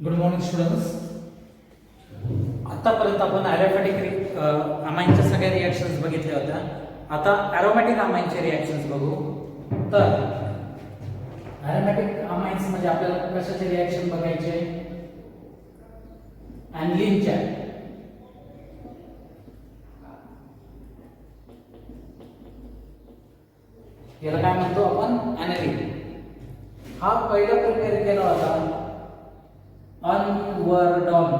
Good morning students. आतापर्यंत आपण aromatic अमाईनच्या सगळ्या रिॲक्शन्स बघितल्या होत्या. आता ॲरोमॅटिक अमाईनचे रिॲक्शन्स बघू. तर ॲरोमॅटिक अमाईन्स म्हणजे आपल्याला कशाचे रिॲक्शन बघायचे? ॲनिलीनच्या. याला काय म्हणतो आपण? ॲनिलीन. हा पहिला प्रिपेअर केला होता अनवर्डॉन.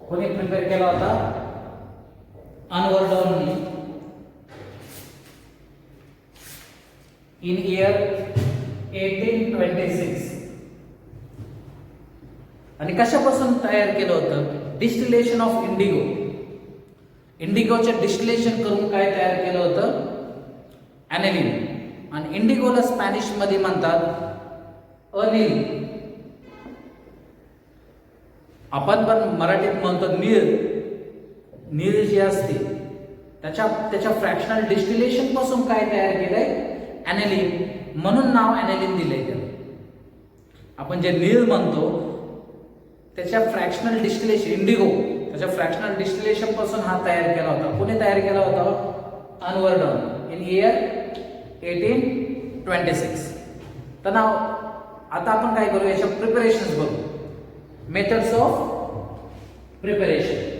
कोणी प्रिपेअर केला होता? अनवर्डॉनने इन इयर 1826. आणि कशापासून तयार केलं होतं? Distillation of indigo. इंडिगोचे डिस्टिलेशन करून काय तयार केलं होतं? ॲनिलीन. आणि इंडिगोला स्पॅनिश मध्ये म्हणतात अनिल. आपण पण मराठीत म्हणतो नीळ. नीळ जी असते त्याच्या फ्रॅक्शनल डिस्टिलेशन पासून काय तयार केलंय? ॲनिलीन. म्हणून नाव ॲनिलीन दिलंय त्याला. आपण जे नीळ म्हणतो त्याच्या फ्रॅक्शनल डिस्टिलेशन इंडिगो त्याच्या फ्रॅक्शनल डिस्टिलेशन पासून हा तयार केला होता. कोणी तयार केला होता? अनवर्डॉन इन इयर 1826. तर नाव आता आपण काय करू? याच्या प्रिपरेशन्स बघू. Methods of preparation.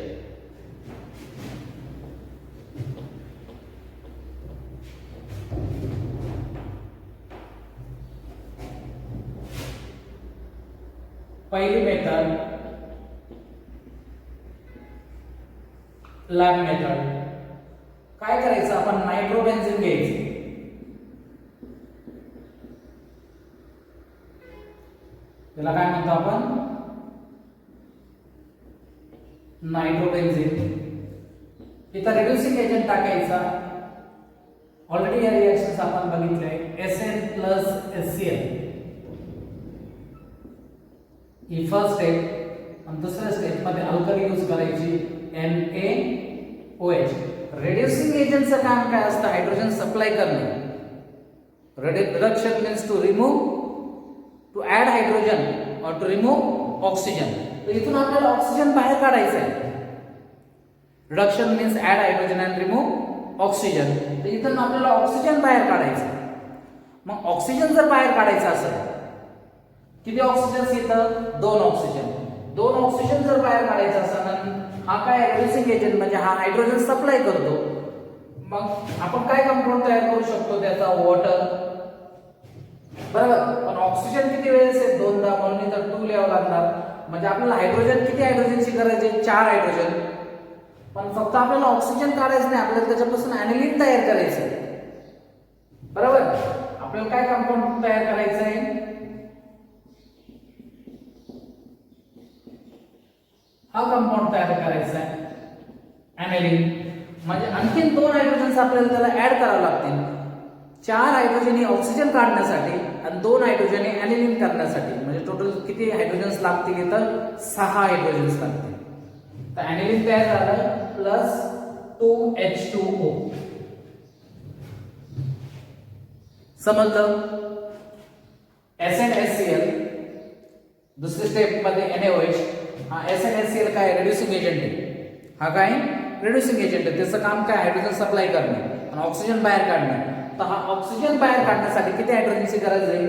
पहिली मेथड लॅब मेथड. काय करायचं? आपण नायट्रोबेन्झीन घ्यायचं. त्याला काय म्हणतो आपण? नायट्रोबेन्झीन. इथं रिड्युसिंग एजंट टाकायचा. ऑलरेडी या रिएक्शन्स आपण बघितले. Sn प्लस HCl ही फर्स्ट स्टेप. आणि दुसऱ्या स्टेप मध्ये अल्कली यूज करायची NaOH. रिड्युसिंग एजंटचं काम काय असतं? हायड्रोजन सप्लाय करणे. Reduction means to remove, to add hydrogen और टू रिमूव्ह ऑक्सिजन. तर इथून आपल्याला ऑक्सिजन बाहेर काढायचं आहे. Reduction means add hydrogen and remove oxygen. तर इथून आपल्याला ऑक्सिजन बाहेर काढायचं. मग ऑक्सिजन जर बाहेर काढायचं असेल, किती ऑक्सिजन येतं? 2 ऑक्सिजन. 2 ऑक्सिजन जर बाहेर काढायचं असेल, हा काय रिड्युसिंग एजंट म्हणजे हा हायड्रोजन सप्लाय करतो. मग आपण काय कंपाऊंड तयार करू शकतो? त्याचा वॉटर. बरोबर. पण ऑक्सिजन किती वेळेस आहे? 2दा. म्हणून इथं 2 लिहावं लागणार. म्हणजे आपल्याला हायड्रोजन किती हायड्रोजनची गरज आहे? 4 हायड्रोजन. पण फक्त आपल्याला ऑक्सिजन काढायचं नाही, आपल्याला त्याच्यापासून ॲनिलीन तयार करायचं. बरोबर. आपल्याला काय कंपाऊंड तयार करायचं आहे? हा कंपाऊंड तयार करायचा आहे ॲनिलीन. म्हणजे आणखीन 2 हायड्रोजन्स आपल्याला त्याला ऍड करावे लागतील. 4 हायड्रोजन ही ऑक्सिजन काढण्यासाठी आणि 2 हायड्रोजन हे ॲनिलीन करण्यासाठी. म्हणजे टोटल किती हायड्रोजन्स लागतील? इथं 6 हायड्रोजन्स लागतील. तर ॲनिलीन तयार झालं प्लस 2H2O. समजलं? SnHCl. दुसरी स्टेप मध्ये NaOH. हा SnHCl काय? रिड्युसिंग एजंट आहे. हा काय? रिड्युसिंग एजंट आहे. त्याचं काम काय? हायड्रोजन सप्लाय करणे आणि ऑक्सिजन बाहेर काढणे. तर हा ऑक्सिजन बाहेर काढण्यासाठी किती हायड्रोजनची गरज आहे?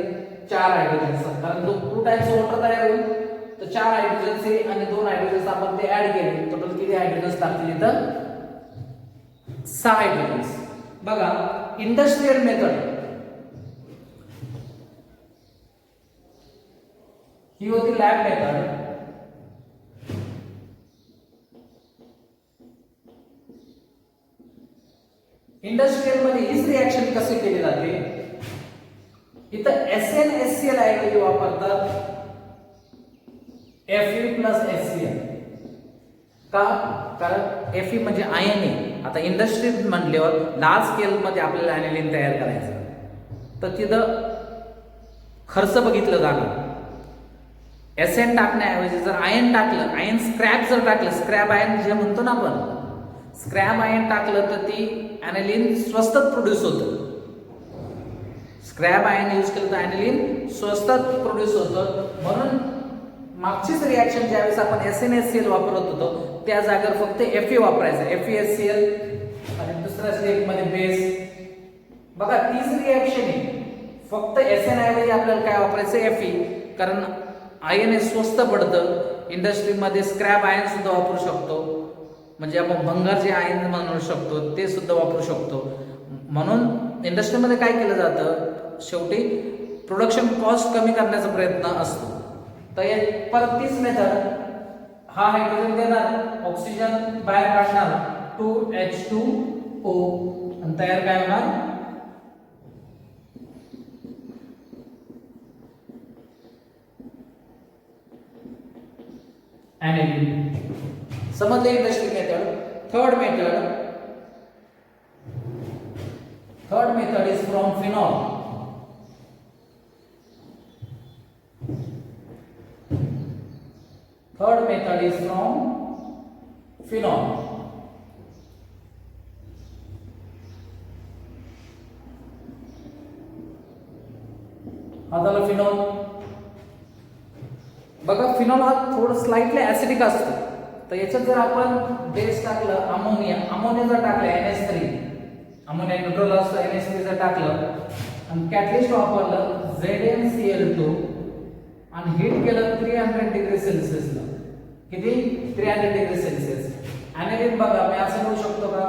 4 हायड्रोजन. कारण 2 टाइम्स वॉटर तयार होईल. तर 4 हायड्रोजनचे आणि 2 हायड्रोजन आपण ते ऍड केले. टोटल किती हायड्रोजन्स लागतील? इथं 6 हायड्रोजन्स. बघा इंडस्ट्रियल मेथड ही होती लॅब मेथड. इंडस्ट्रियल मध्ये हीच रिॲक्शन कशी केली जाते? इथं SnHCl ऐवजी वापरतात Fe प्लस HCl. का? कारण Fe म्हणजे आयन आहे. आता इंडस्ट्रीत म्हणल्यावर लार्ज स्केल मध्ये आपल्याला ॲनिलीन तयार करायचं, तर तिथं खर्च बघितलं जाणार. Sn टाकण्याऐवजी जर आयन टाकलं, आयन स्क्रॅप जर टाकलं, स्क्रॅप आयन जे म्हणतो ना आपण, स्क्रॅप आयन टाकलं तर ती ॲनिलीन स्वस्त प्रोड्यूस होतं. स्क्रॅप आयन यूज केलं तर ॲनिलीन स्वस्तात प्रोड्यूस होतं. म्हणून मागचीच रिॲक्शन ज्यावेळेस आपण SnHCl वापरत होतो त्या जागेवर फक्त Fe वापरायचं, FeHCl आणि दुसऱ्या स्टेपमध्ये बेस. बघा तीच रिॲक्शन आहे, फक्त Sn ऐवजी आपल्याला काय वापरायचं Fe, कारण आयन हे स्वस्त पडतं. इंडस्ट्रीमध्ये स्क्रॅप आयन सुद्धा वापरू शकतो, म्हणजे आपण भंगार जे आयन म्हणू शकतो ते सुद्धा वापरू शकतो. म्हणून इंडस्ट्रीमध्ये काय केलं जातं, शेवटी प्रोडक्शन कॉस्ट कमी करण्याचा प्रयत्न असतो. तर परत तीच मेथड, हा हायड्रोजन देणार, ऑक्सिजन बाहेर काढणार 2H2O आणि तयार काय होणार, aniline. समजले industry method. Third method is from phenol. Third method is from phenol. हा झाला फिनॉल. बघा फिनॉल हा थोडं स्लाइटली ऍसिडिक असतो. तर याच्यात जर आपण बेस टाकलं अमोनिया जर टाकलं NH3, अमोनिया न्यूट्रल असतं, NH3 जर टाकलं आणि कॅटलिस्ट वापरलं ZnCl2 आणि हीट केलं 300 डिग्री सेल्सिअसला. किती? 300 डिग्री सेल्सिअस. ॲनिलीन बघा मी असं लिहू शकतो का,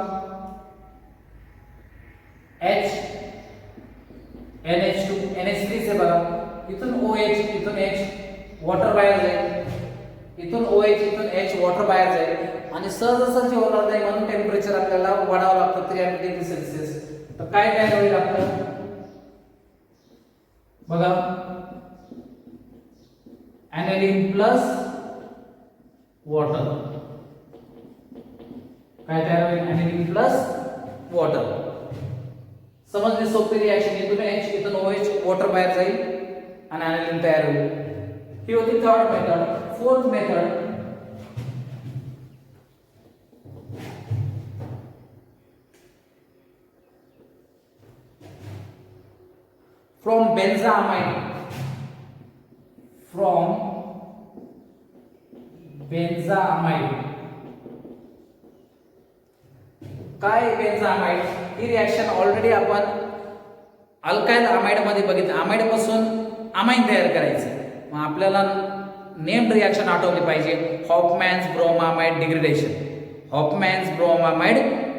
H NH2 NH3 से बघा, इथून OH इथून H वॉटर बाहेर जाईल, इथून OH इथून H वॉटर बाहेर जाईल आणि सहजासहजी होणार नाही, म्हणून टेम्परेचर आपल्याला वाढवावं लागतं 300 डिग्री सेल्सिअस. तर काय तयार होईल आपलं बघा, ॲनिलीन प्लस वॉटर. काय तयार होईल, ॲनिलीन प्लस वॉटर. समजली सोपी रिॲक्शन, इथून H इथून OH वॉटर बाहेर जाईल आणि ॲनिलीन तयार होईल. ही होती third method. Fourth method, from benzamide. काय बेन्झामाइड? ही रिॲक्शन ऑलरेडी आपण अल्काइल अमाइड मध्ये बघितलं. अमाइड पासून अमाइन तयार करायचं. मग आपल्याला नेम्ड रिॲक्शन आठवली पाहिजे, हॉफमॅन्स ब्रोमामाइड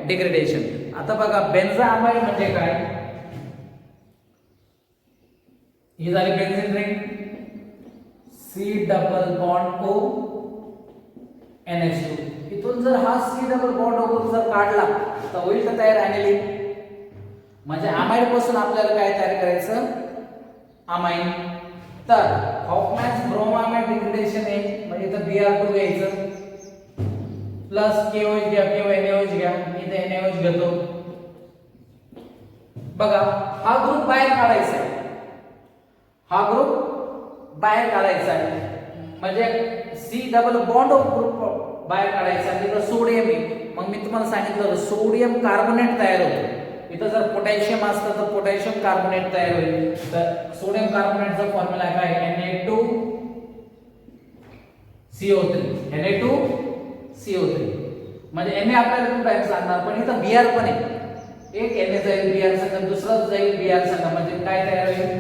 डिग्रेडेशन. आता बघा बेन्झामाइड म्हणजे काय, ही झाली benzene ring, C double bond O NH2. इथून जर हा C डबल बॉन्ड O जर काढला तर होईल का तयार ॲनिलीन. म्हणजे अमाइड पासून आपल्याला काय तयार करायचं, अमाइन. तर हॉफमॅन्स ब्रोमामाइड डिग्रेडेशन आहे, म्हणजे इथं Br2 घ्यायचं प्लस KOH घ्या किंवा NaOH घ्या, मी इथे NaOH घेतो. बघा हा ग्रुप बाहेर काढायचा आहे, म्हणजे C डबल बॉन्ड ग्रुप बाहेर काढायचा. तिथं सोडियम आहे, मग मी तुम्हाला सांगितलं होतं सोडियम कार्बोनेट तयार होतो. इथं जर पोटॅशियम असतं तर पोटॅशियम कार्बोनेट तयार होईल. तर सोडियम कार्बोनेटचा फॉर्म्युला काय, Na2CO3. म्हणजे Na आपल्याला खूप टाइम सांगणार, पण इथं Br पण आहे. एक Na जाईल Br संग, दुसरा जाईल Br संग, म्हणजे काय तयार होईल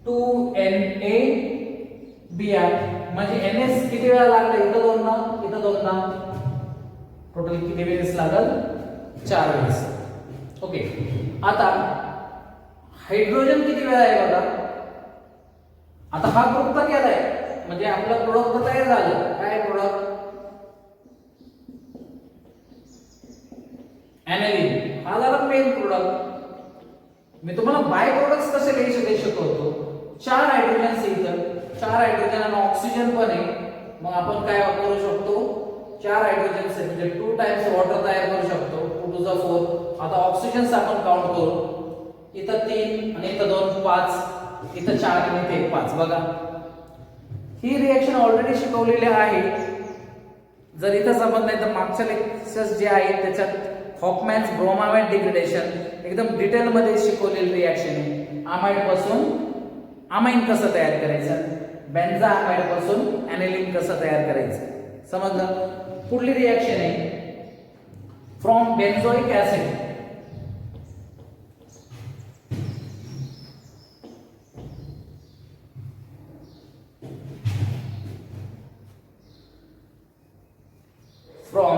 2NaBr. म्हणजे NS किती वेळा लागलं, इथं दोनदा, टोटल किती वेळेस लागल, 4 वेळेस. ओके. आता हायड्रोजन किती वेळा आहे बघा. आता हा ग्रुप तर केलाय, म्हणजे आपलं प्रोडक्ट तयार झालं. काय प्रोडक्ट, ॲनिलीन. हा झाला मेन प्रोडक्ट. मी तुम्हाला बाय प्रोडक्ट्स कसे लिहायचे शिकवतो. 4 हायड्रोजन इथं, 4 हायड्रोजन आणि ऑक्सिजन पण आहे. मग आपण काय करू शकतो, 4 हायड्रोजन म्हणजे 2 टाइम्स वॉटर तयार करू शकतो, 2 to the 4. आता ऑक्सिजन आपण काउंट करू, इथं 3 आणि इथं 2 5, इथं 4 आणि इथे 5. बघा ही रिॲक्शन ऑलरेडी शिकवलेली आहे. जर इथं समज नाही तर मागच्या लेक्चर्स जे आहेत त्याच्यात हॉफमॅन्स ब्रोमामाइड डिग्रेडेशन एकदम डिटेलमध्ये शिकवलेली रिॲक्शन आहे. अमाइड पासून अमाइन कसं तयार करायचं, बेन्झा अमाइड पासून ॲनिलीन कसं तयार करायचं समजलं. पुढली रिॲक्शन आहे from benzoic acid from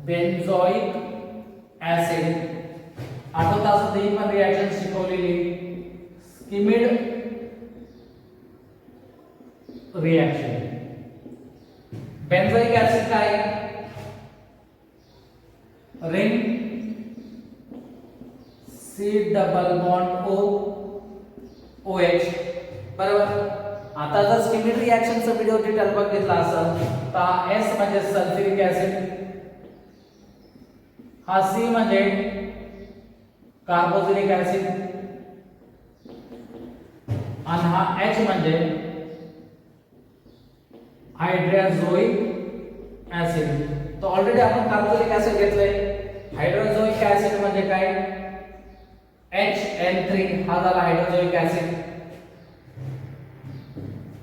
benzoic acid. आठवत असते ही पण रिॲक्शन शिकवलेली स्किमिड रिॲक्शन. बेन्झोइक ऍसिड काय, ring C double bond O OH बरोबर. आता जर स्किमिड रिॲक्शनचा व्हिडिओ डिटेल बघितला असेल तर S म्हणजे सल्फ्युरिक ऍसिड, हा C म्हणजे कार्बोक्सिलिक ऍसिड आणि हा H म्हणजे हायड्रोजोइक ऍसिड. तो ऑलरेडी आपण कार्बोक्सिलिक ऍसिड घेतलंय. हायड्रोजोइक ऍसिड म्हणजे काय, HN3 हा झाला हायड्रोजोइक ऍसिड.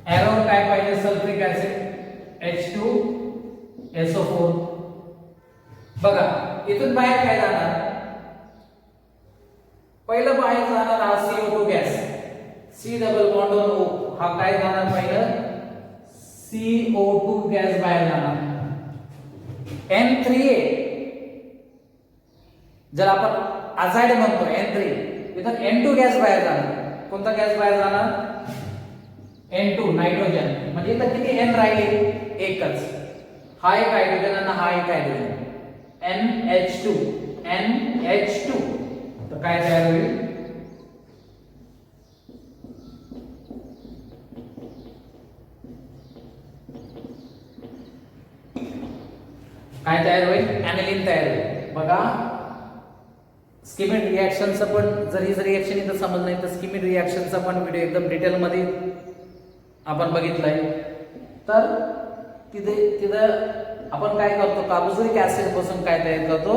एरोर काय पाहिजे, सल्फ्युरिक ऍसिड H2SO4. बघा इथून बाहेर काय जाणार, पहिलं बाहेर जाणार हा CO2 gas, C double bond O हा काय जाणार, पहिलं CO2 गॅस बाहेर जाणार. N3A जर आपण आझाईड म्हणतो N3, इथून N2 गॅस बाहेर जाणार. कोणता गॅस बाहेर जाणार, N2 नायट्रोजन. म्हणजे इथं किती N राहिले, एकच. हा एक हायड्रोजन आणि हा एक हायड्रोजन NH2. तर काय तयार होईल, काय तयार होईल, ॲनिलीन तयार होईल. बघा स्किमिड रिॲक्शनचं पण जर ही रिॲक्शन इथं समज नाही तर स्किमिड रिॲक्शनचा पण व्हिडिओ एकदम डिटेलमध्ये आपण बघितलाय. तर तिथं आपण काय करतो, कार्बोक्सिलिक ऍसिड पासून काय तयार करतो,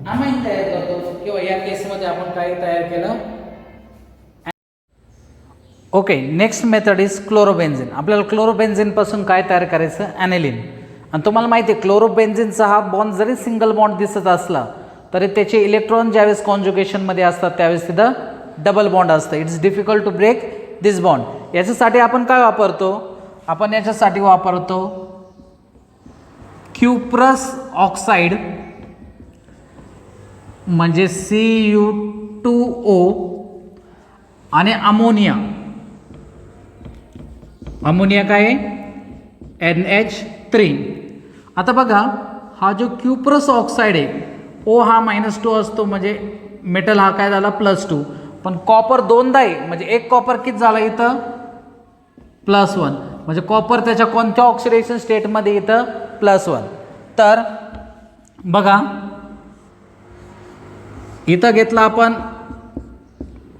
अमाइन तयार करतो. किंवा या केसमध्ये आपण काय तयार केलं. Okay, next method is chlorobenzene. आपल्याला क्लोरोबेन्झिन पासून काय तयार करायचं, ॲनिलीन. आणि तुम्हाला माहिती आहे क्लोरोबेन्झिनचा हा बॉन्ड जरी सिंगल बॉन्ड दिसत असला तरी त्याचे इलेक्ट्रॉन ज्यावेळेस कॉन्जुगेशन मध्ये असतात त्यावेळेस तिथं डबल बॉन्ड असतं. It's difficult to break this bond. याच्यासाठी आपण काय वापरतो, आपण याच्यासाठी वापरतो क्युप्रस ऑक्साइड म्हणजे Cu2O आणि अमोनिया काय NH3. आता बघा हा जो क्युप्रस ऑक्साइड आहे O हा -2 असतो म्हणजे मेटल हा काय झाला +2. पण कॉपर दोनदा आहे म्हणजे एक कॉपर किती झाला इथं +1 म्हणजे कॉपर त्याच्या कोणत्या ऑक्सिडेशन स्टेटमध्ये इथं +1. तर बघा इथं घेतलं आपण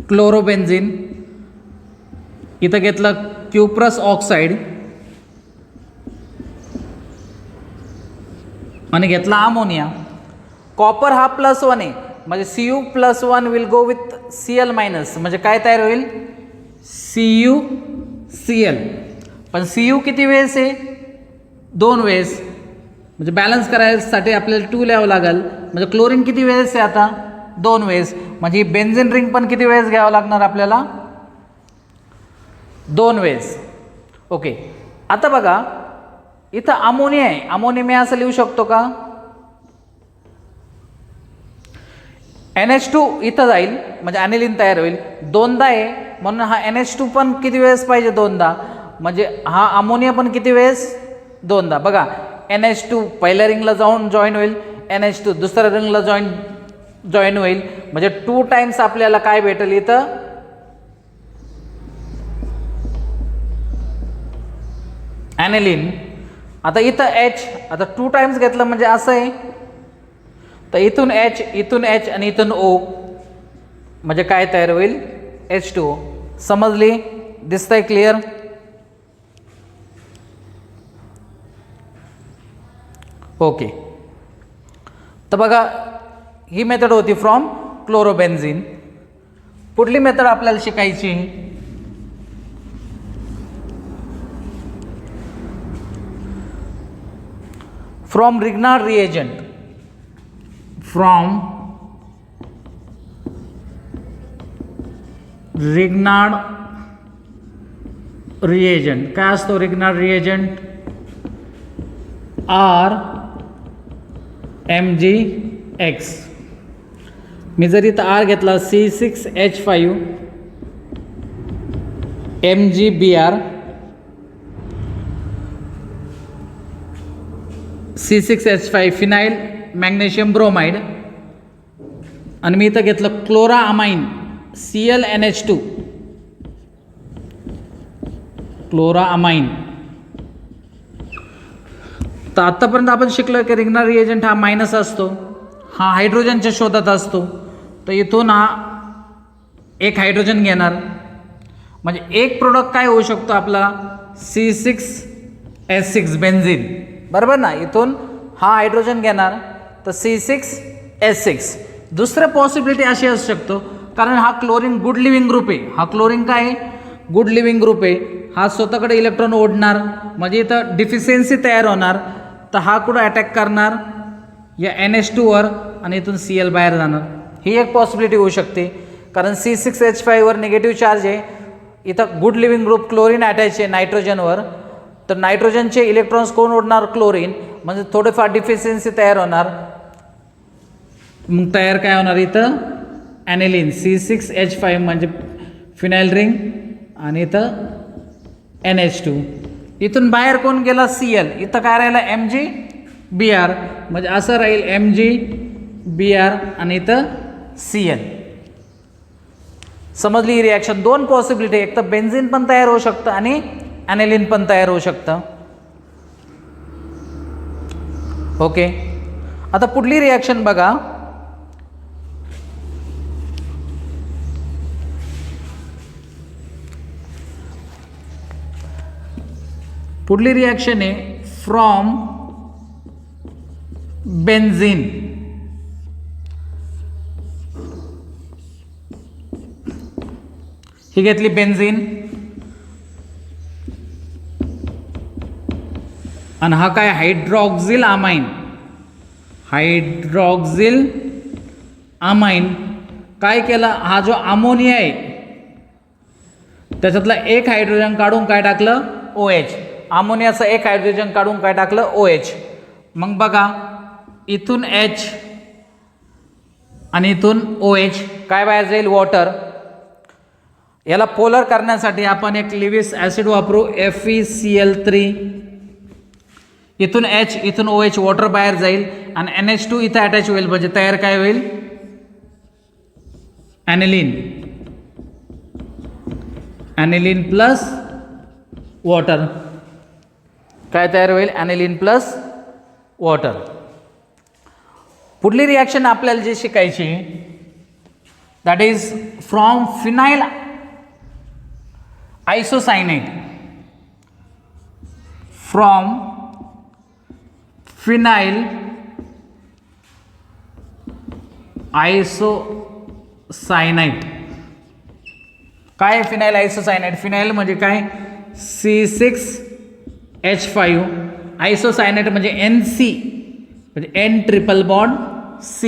क्लोरोबेन्झिन, इथं घेतलं क्युप्रस ऑक्साइड आणि घेतला अमोनिया. कॉपर हा +1 आहे म्हणजे Cu+1 will go with Cl- म्हणजे काय तयार होईल CuCl. पण Cu किती वेळेस आहे 2 वेळेस म्हणजे बॅलन्स करायसाठी आपल्याला 2 लिहावं लागेल. म्हणजे क्लोरीन किती वेळेस आहे आता 2 वेळेस म्हणजे बेन्झीन रिंग पण किती वेळेस घ्यावं लागणार आपल्याला 2 वेळेस. ओके, आता बघा इथं अमोनिया आहे. अमोनिया मी असं लिहू शकतो का NH2 इथं जाईल म्हणजे ॲनिलीन तयार होईल. दोनदा आहे म्हणून हा NH2 पण किती वेळेस पाहिजे 2दा म्हणजे हा अमोनिया पण किती वेळेस 2दा. बघा NH2 पहिल्या रिंगला जाऊन जॉईन होईल, NH2 दुसऱ्या रिंगला जॉईन होईल म्हणजे 2 टाइम्स आपल्याला काय भेटेल इथं ॲनिलीन. आता इथं H आता 2 टाइम्स घेतलं म्हणजे असं आहे तर इथून H आणि इथून O म्हणजे काय तयार होईल H2O. समजली, दिसतंय क्लिअर. ओके, तर बघा ही मेथड होती फ्रॉम क्लोरोबेन्झिन. पुढली मेथड आपल्याला शिकायची from Grignard reagent. From Grignard reagent. काय असतो रिग्नार्ड रिएजंट? RMgX. मी जर इथं R घेतला C6H5 MgBr, C6H5 phenyl magnesium bromide, आणि मी इथं घेतलं क्लोरामाइन ClNH2, क्लोरामाइन. तर आत्तापर्यंत आपण शिकलो की रिग्नार्ड रिएजंट हा मायनस असतो, हा हायड्रोजनच्या शोधात असतो. तर इथून हा एक हायड्रोजन घेणार, म्हणजे एक प्रोडक्ट काय होऊ शकतो आपला C6H6 बेन्झिन, बरोबर ना. इथून हा हायड्रोजन घेणार तर C6H6. दुसरं पॉसिबिलिटी अशी असू शकतो, कारण हा क्लोरीन गुड लिव्हिंग ग्रुप आहे. हा क्लोरीन काय आहे? गुड लिव्हिंग ग्रुप आहे. हा स्वतःकडे इलेक्ट्रॉन ओढणार, म्हणजे इथं डिफिशियन्सी तयार होणार. तर हा कुठं अटॅक करणार? या NH2 वर, आणि इथून Cl बाहेर जाणार. ही एक पॉसिबिलिटी होऊ शकते, कारण C6H5 वर निगेटिव्ह चार्ज आहे. इथं good living group chlorine attach आहे नायट्रोजनवर. तर नायट्रोजनचे इलेक्ट्रॉन्स कोण ओढणार? क्लोरीन. म्हणजे थोडेफार डिफिशियन्सी तयार होणार. मग तयार काय होणार इथं? ॲनिलीन. C6H5 म्हणजे फिनाइल रिंग, आणि इथं NH2. इथून बाहेर कोण गेला? Cl. इथं काय राहिलं? MgBr. म्हणजे असं राहील MgBr, आणि इथं Cl. समजली ही रिॲक्शन? दोन पॉसिबिलिटी, एक तर बेन्झिन पण तयार होऊ शकतं आणि ॲनिलीन पण तयार होऊ शकतं. ओके, आता पुढली रिॲक्शन बघा. पुढली रिॲक्शन आहे फ्रॉम बेन्झिन. ही घेतली बेन्झिन, आणि हा काय? हायड्रॉक्झिल अमाइन. हायड्रॉक्झिल अमाइन काय केला? हा जो अमोनिया आहे त्याच्यातला एक हायड्रोजन काढून काय टाकलं? OH. अमोनियाचं एक हायड्रोजन काढून काय टाकलं? OH. मग बघा इथून H आणि इथून OH, काय बाहेर जाईल? वॉटर. याला पोलर करण्यासाठी आपण एक लिविस ॲसिड वापरू, FeCl3. इथून H, इथून OH, वॉटर बाहेर जाईल, आणि NH2 इथं अटॅच होईल, म्हणजे तयार काय होईल? ॲनिलीन. Aniline plus water. काय तयार होईल? Aniline plus water. पुढली रिॲक्शन आपल्याला जी शिकायची that is from phenyl isocyanate. From phenyl isocyanate. काय फिनाइल आयसोसायनाइट? फिनाइल म्हणजे काय? C6H5. आयसोसायनाइट म्हणजे NC, म्हणजे N triple bond C.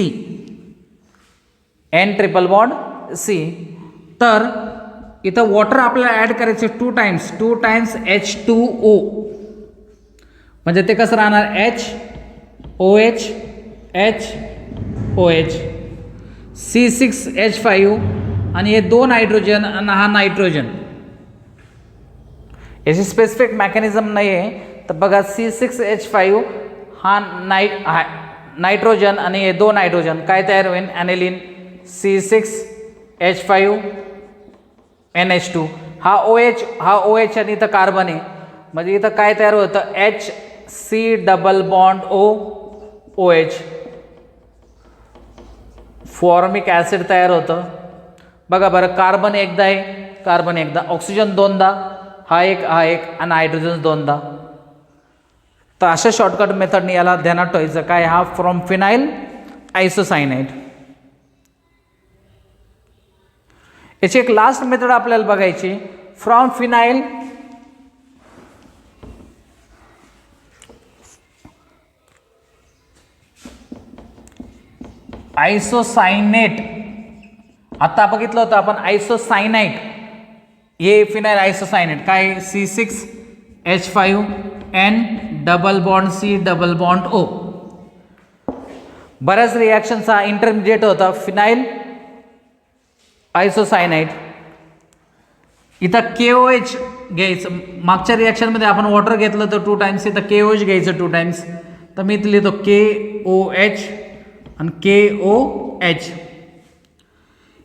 N triple bond C. तर इथं वॉटर आपल्याला ॲड करायचे 2 टाइम्स H2O. म्हणजे ते कसं राहणार? HOH HOH C6H5, आणि हे 2 हायड्रोजन आणि हा नायट्रोजन. याची स्पेसिफिक मेकॅनिझम नाही आहे. तर बघा C6H5 हा नायट्रोजन आणि हे 2 हायड्रोजन, काय तयार होईल? ॲनिलीन. C6H5 NH2. हा OH आणि इथं कार्बन आहे, म्हणजे इथं काय तयार होतं? HC double bond OH. Formic acid तयार होतं. बघा बरं, कार्बन एकदा आहे, कार्बन एकदा, ऑक्सिजन दोनदा, हा एक आणि हायड्रोजन दोनदा. तर अशा शॉर्टकट मेथडने याला ध्यानात ठेवायचं काय, हा फ्रॉम फिनाइल आयसोसायनाइड. याची एक लास्ट मेथड आपल्याला बघायची, फ्रॉम फिनाइल आयसोसायनेट. आता बघितलं होतं आपण आयसोसायनाइट, हे फिनाइल आयसोसायनेट काय, C6H5N double bond C double bond O. बऱ्याच रिॲक्शनचा इंटरमिडिएट होता फिनाइल आयसोसायनाइट. इथं KOH घ्यायचं, मागच्या रिॲक्शनमध्ये आपण वॉटर घेतलं तर 2 टाइम्स, इथं KOH घ्यायचं 2 टाइम्स. तर मी इथं लिहितो KOH आणि KOH.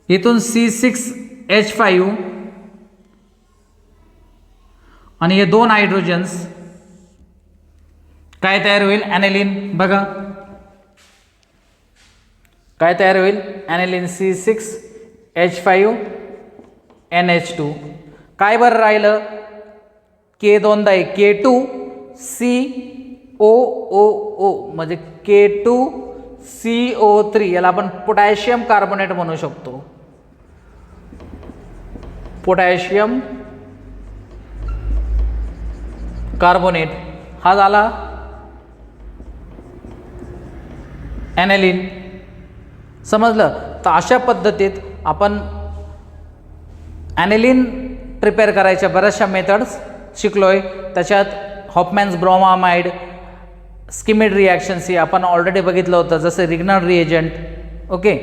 इथून C6H5 आणि हे 2 हायड्रोजन्स काय तयार होईल, ॲनिलीन. बघा काय तयार होईल, ॲनिलीन C6H5NH2. काय बरं राहिलं, K दोनदा आहे, K2COOO म्हणजे K2CO3. याला आपण पोटॅशियम कार्बोनेट म्हणू शकतो, पोटॅशियम कार्बोनेट. हा झाला ॲनिलीन. समजलं. तर अशा पद्धतीत आपण ॲनिलीन प्रिपेअर करायच्या बऱ्याचशा मेथड्स शिकलोय. त्याच्यात हॉफमॅन्स ब्रोमामाइड, स्किमिड रिॲक्शन्स ही आपण ऑलरेडी बघितलं होतं, जसं रिग्नर रिएजंट. ओके.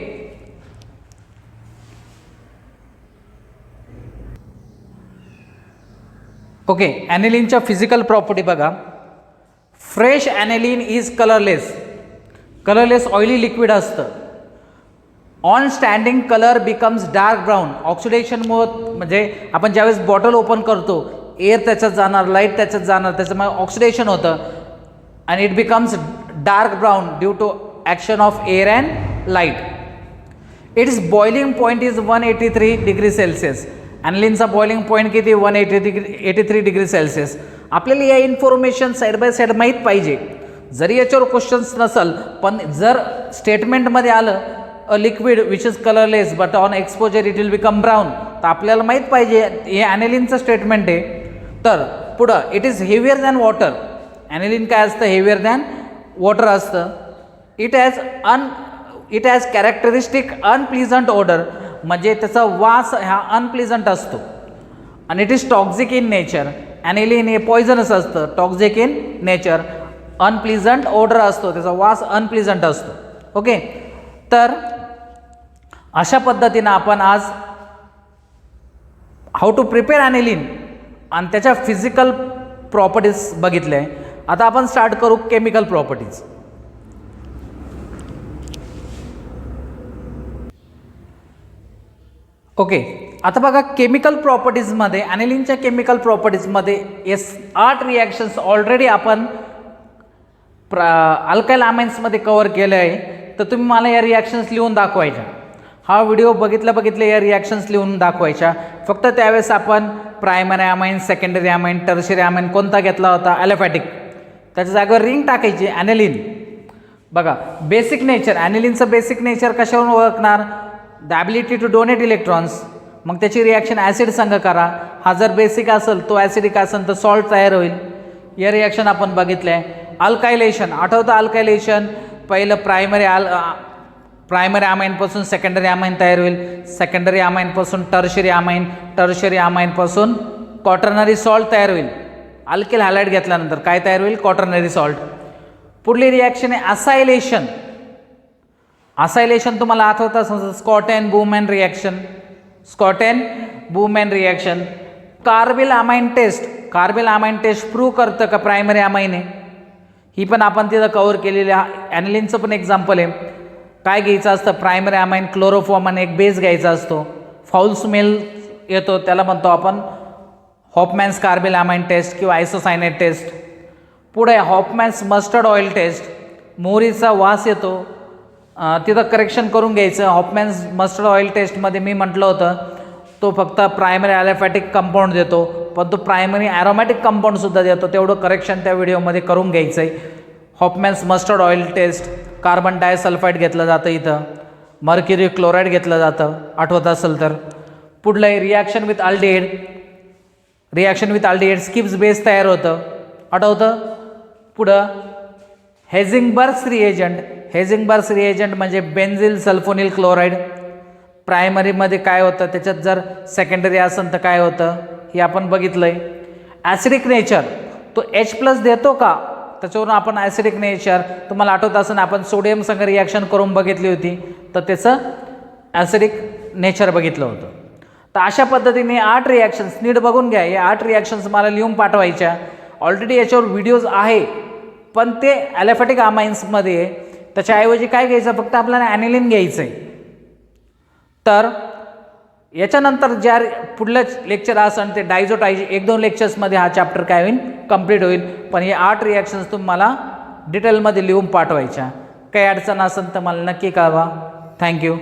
ओके, ॲनिलीनच्या फिजिकल प्रॉपर्टी बघा. Fresh aniline is colourless. Colourless oily liquid असतं. On standing colour becomes dark brown. ऑक्सिडेशनमुळे म्हणजे आपण ज्यावेळेस बॉटल ओपन करतो, एअर त्याच्यात जाणार, लाईट त्याच्यात जाणार, त्याच्यामुळे ऑक्सिडेशन होतं आणि it becomes dark brown due to action of air and light. Its boiling point is 183 degree celsius. ॲनिलीनचा बॉइलिंग पॉईंट किती, 183 डिग्री सेल्सिअस. आपल्याला या इन्फॉर्मेशन साईड बाय साईड माहीत पाहिजे. जरी याच्यावर क्वेश्चन्स नसल, पण जर स्टेटमेंटमध्ये आलं a liquid which is colourless but on exposure it will become brown, तर आपल्याला माहीत पाहिजे हे ॲनिलीनचं स्टेटमेंट आहे. तर पुढं it is heavier than water. Aniline काय असतं, हेवियर दॅन वॉटर असतं. It has characteristic unpleasant order, म्हणजे त्याचा वास हा अनप्लिझंट असतो. आणि it is toxic in nature. Aniline हे पॉयझनस असतं, toxic in nature. Unpleasant order असतो, त्याचा वास अनप्लिझंट असतो. ओके. तर अशा पद्धतीनं आपण आज हाऊ टू प्रिपेअर ॲनिलीन आणि त्याच्या फिजिकल प्रॉपर्टीज बघितले. आता आपण स्टार्ट करू केमिकल प्रॉपर्टीज. ओके. आता बघा केमिकल प्रॉपर्टीजमध्ये, ॲनिलीनच्या केमिकल प्रॉपर्टीजमध्ये 8 रिॲक्शन्स ऑलरेडी आपण अल्काइल अमाइन्समध्ये कव्हर केलं आहे. तर तुम्ही मला या रिॲक्शन्स लिहून दाखवायच्या. हा व्हिडिओ बघितल्या या रिॲक्शन्स लिहून दाखवायच्या. फक्त त्यावेळेस आपण primary amine, secondary amine, tertiary amine कोणता घेतला होता, ॲलिफॅटिक, त्याच्या जागेवर रिंग टाकायची ॲनिलीन. बघा बेसिक नेचर, ॲनिलीनचं बेसिक नेचर कशावरून ओळखणार, the ability to donate electrons. मग त्याची रिॲक्शन ॲसिड संग करा. हा जर बेसिक असेल, तो ॲसिडिक असेल तर सॉल्ट तयार होईल. या रिॲक्शन आपण बघितलं आहे. अल्कायलेशन, आठवतं अल्कायलेशन, पहिलं प्रायमरी अमाइनपासून सेकंडरी अमाइन तयार होईल. सेकंडरी अमाइनपासून टर्शियरी अमाइन, टर्शियरी अमाइनपासून क्वाटर्नरी सॉल्ट तयार होईल. अल्किल हॅलाइड घेतल्यानंतर काय तयार होईल, क्वाटर्नरी सॉल्ट. पुढली रिॲक्शन आहे असायलेशन. असायलेशन तुम्हाला आठवतं असेल, Schotten Baumann reaction. Schotten Baumann reaction. Carbylamine test. Carbylamine test prove करतं का प्रायमरी अमाइन आहे, ही पण आपण तिथं कव्हर केलेली. ॲनिलीनचं पण एक्झाम्पल आहे. काय घ्यायचं असतं, प्रायमरी अमाइन क्लोरोफॉर्मन एक बेस घ्यायचा असतो, फाऊल स्मेल येतो, त्याला म्हणतो आपण हॉफमॅन्स कार्बिल अमाइन टेस्ट किंवा आयसोसायनेट टेस्ट. पुढे हॉफमॅन्स मस्टर्ड ऑइल टेस्ट, मोहरीचा वास येतो, तिथं करेक्शन करून घ्यायचं. हॉफमॅन्स मस्टर्ड ऑइल टेस्टमध्ये मी म्हटलं होतं तो फक्त प्रायमरी ॲलिफॅटिक कंपाऊंड देतो, पण तो प्रायमरी ॲरोमॅटिक कंपाऊंडसुद्धा देतो. तेवढं करेक्शन त्या व्हिडिओमध्ये करून घ्यायचं आहे. हॉफमॅन्स मस्टर्ड ऑइल टेस्ट, कार्बन डायसल्फाईड घेतलं जातं इथं, मर्क्युरी क्लोराईड घेतलं जातं आठवत असेल तर. पुढलं आहे reaction with aldehyde. Reaction with aldehyde skips base तयार होतं आठवतं. पुढं हेझिंगबर्ग्स रिएजंट. हेझिंगबर्ग्स रिएजंट म्हणजे बेन्झिल सल्फोनिल क्लोराईड. प्रायमरीमध्ये काय होतं, त्याच्यात जर सेकंडरी असेल तर काय होतं हे आपण बघितलं आहे. ॲसिडिक नेचर तो H+ देतो का, त्याच्यावरून आपण ॲसिडिक नेचर तुम्हाला आठवत असेल आपण सोडियम संग रिॲक्शन करून बघितली होती तर त्याचं ॲसिडिक नेचर बघितलं होतं. तर अशा पद्धतीने 8 रिॲक्शन्स नीट बघून घ्या. या 8 रिॲक्शन्स मला लिहून पाठवायच्या. ऑलरेडी याच्यावर व्हिडिओज आहे पण ते ॲलिफॅटिक अमाइन्समध्ये आहे. त्याच्याऐवजी काय घ्यायचं, फक्त आपल्याला ॲनिलिन घ्यायचं आहे. तर याच्यानंतर ज्या पुढलं लेक्चर असेल ते डायझोटायझ 1-2 लेक्चर्समध्ये हा चॅप्टर काय होईल, कंप्लीट होईल. पण हे 8 रिॲक्शन्स तुम्हाला डिटेलमध्ये लिहून पाठवायच्या. काही अडचण असेल तर मला नक्की कळवा. थँक्यू.